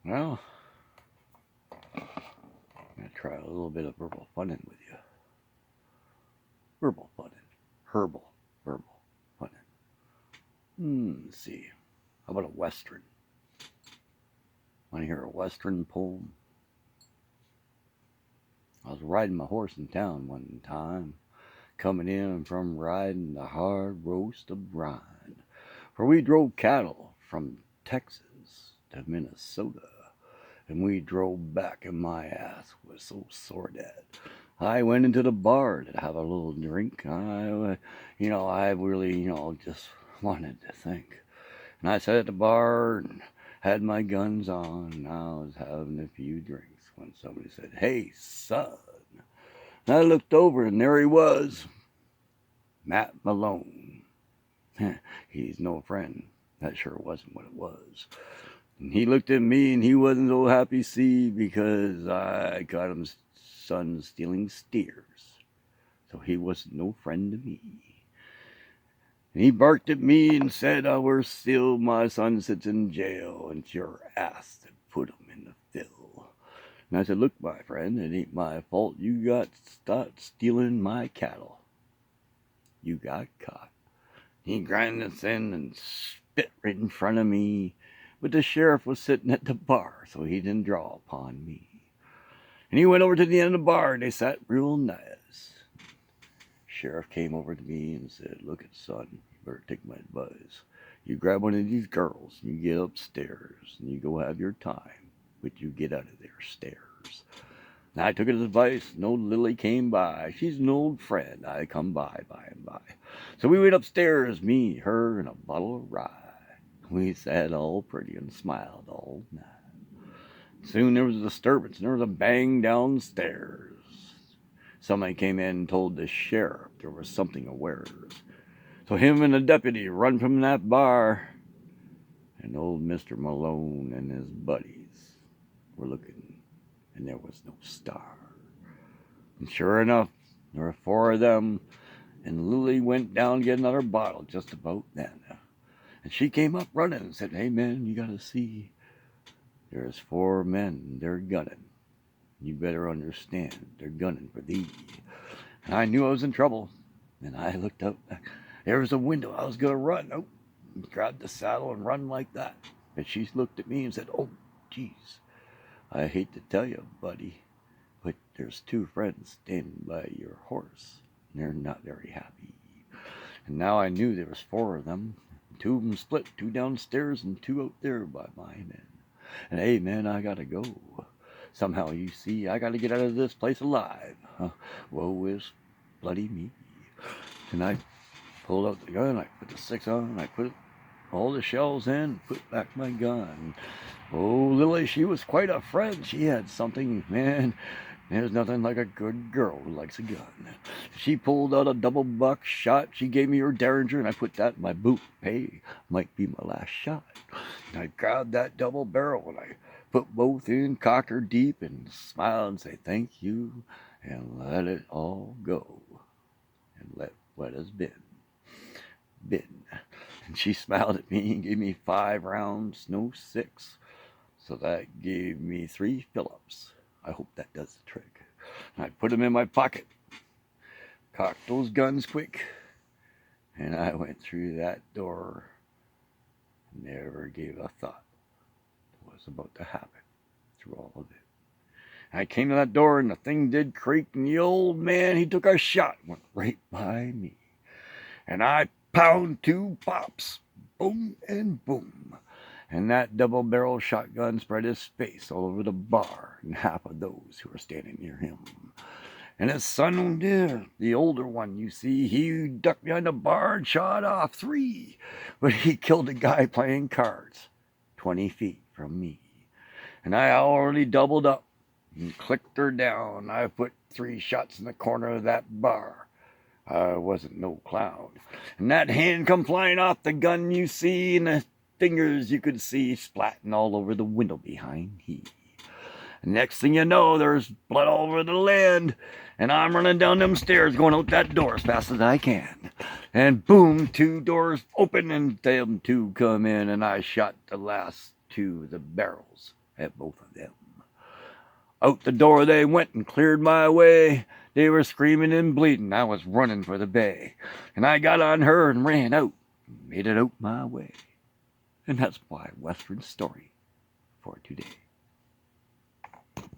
Well, I'm going to try a little bit of verbal funning with you. Verbal funning. Herbal. Verbal funning. Let's see. How about a Western? Want to hear a Western poem? I was riding my horse in town one time, coming in from riding the hard roast of brine. For we drove cattle from Texas to Minnesota, and we drove back, and my ass was so sore dead. I went into the bar to have a little drink. I really, just wanted to think. And I sat at the bar and had my guns on, and I was having a few drinks when somebody said, "Hey, son." And I looked over, and there he was, Matt Malone. He's no friend. That sure wasn't what it was. And he looked at me, and he wasn't so happy, see, because I got him son stealing steers. So he wasn't no friend to me. And he barked at me and said, we're still, my son sits in jail, and it's your ass that put him in the fill. And I said, look, my friend, it ain't my fault. You got start stealing my cattle. You got caught. He grinded us in and spit right in front of me. But the sheriff was sitting at the bar, so he didn't draw upon me. And he went over to the end of the bar, and they sat real nice. Sheriff came over to me and said, look at son, you better take my advice. You grab one of these girls, and you get upstairs, and you go have your time, but you get out of there stairs. And I took his advice, and old Lily came by. She's an old friend. I come by and by. So we went upstairs, me, her, and a bottle of rye. We sat all pretty and smiled all night. Soon there was a disturbance, and there was a bang downstairs. Somebody came in and told the sheriff there was something awares. So him and the deputy run from that bar, and old Mr. Malone and his buddies were looking, and there was no star. And sure enough, there were 4 of them, and Lily went down to get another bottle just about then. And she came up running and said, hey man, you gotta see, there's 4 men, they're gunning. You better understand, they're gunning for thee. And I knew I was in trouble. And I looked up. There was a window. I was going to run. Oh, grabbed the saddle and run like that. And she looked at me and said, oh, geez, I hate to tell you, buddy, but there's 2 friends standing by your horse. And they're not very happy. And now I knew there was 4 of them. 2 of them split, 2 downstairs and 2 out there by my men. And hey, man, I got to go. Somehow, you see, I got to get out of this place alive. Woe is bloody me. And I pulled out the gun, I put the 6 on, I put all the shells in, put back my gun. Oh, Lily, she was quite a friend. She had something, man. There's nothing like a good girl who likes a gun. She pulled out a double buck shot. She gave me her Derringer, and I put that in my boot. Hey, might be my last shot. And I grabbed that double barrel, and I put both in, cocked her deep, and smile and say thank you, and let it all go, and let what has been. And she smiled at me and gave me 5 rounds, no 6. So that gave me 3 fill-ups. I hope that does the trick. And I put them in my pocket, cocked those guns quick, and I went through that door. Never gave a thought to what was about to happen through all of it. I came to that door, and the thing did creak, and the old man, he took a shot, went right by me. And I pound 2 pops, boom and boom. And that double-barrel shotgun spread his face all over the bar and half of those who were standing near him. And his son there, the older one, you see, he ducked behind the bar and shot off 3. But he killed a guy playing cards 20 feet from me. And I already doubled up and clicked her down. I put 3 shots in the corner of that bar. I wasn't no clown. And that hand come flying off the gun, you see, and the fingers you could see splatting all over the window behind he. And next thing you know, there's blood all over the land, and I'm running down them stairs going out that door as fast as I can. And boom, 2 doors open, and them 2 come in, and I shot the last 2 of the barrels at both of them. Out the door they went and cleared my way. They were screaming and bleeding. I was running for the bay. And I got on her and ran out, made it out my way. And that's my Western story for today.